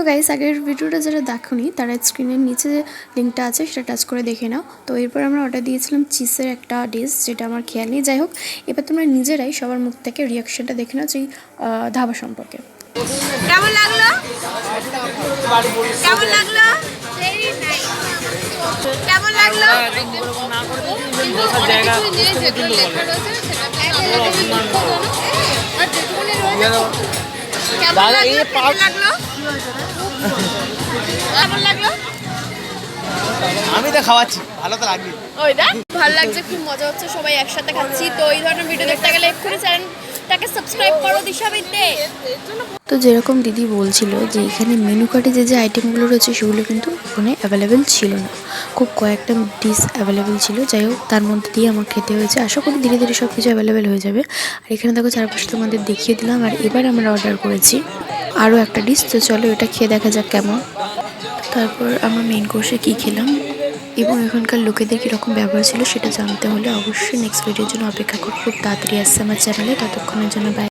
Guys, আগের ভিডিওটা যারা দেখোনি তারা স্ক্রিনের নিচে যে লিঙ্কটা আছে সেটা টাচ করে দেখে নাও। তো এরপর আমরা অর্ডার দিয়েছিলাম চিজের একটা ডিশ, যেটা আমার খেয়াল নেই। যাই হোক, এবার তোমরা নিজেরাই সবার মুখ থেকে রিয়াকশনটা দেখে নাও যে ধাবা সম্পর্কে। কেমন লাগলো? কেমন লাগলো? কেমন লাগলো? আমি তো খাওয়াচ্ছি, ভালো তো লাগবে। ওইটা ভালো লাগছে, খুব মজা হচ্ছে, সবাই একসাথে খাচ্ছি। তো এই ধরনের ভিডিও দেখতে গেলে এক্ষুনি চ্যানেলটাকে সাবস্ক্রাইব করো দিশাবিদে। তো যেরকম দিদি বলছিল যে এখানে মেনু কার্ডে যে আইটেমগুলো রয়েছে সেগুলো কিন্তু ওখানে অ্যাভেলেবেল ছিল না, খুব কয়েকটা ডিশ অ্যাভেলেবেল ছিল। যাই হোক, তার মধ্যে দিয়ে আমার খেতে হয়েছে। আশা করি ধীরে ধীরে সব কিছু অ্যাভেলেবেল হয়ে যাবে। আর এখানে দেখো চারপাশে তোমাদের দেখিয়ে দিলাম। আর এবার আমরা অর্ডার করেছি আরও একটা ডিশ, তো চলো এটা খেয়ে দেখা যাক কেমন। তারপর আমরা মেন কোর্সে কী খেলাম এবং এখানকার লোকেদের কীরকম ব্যবহার ছিল সেটা জানতে হলে অবশ্যই নেক্সট ভিডিওর জন্য অপেক্ষা করো। খুব তাড়াতাড়ি আসছে আমার চ্যানেলে, ততক্ষণের জন্য বাই।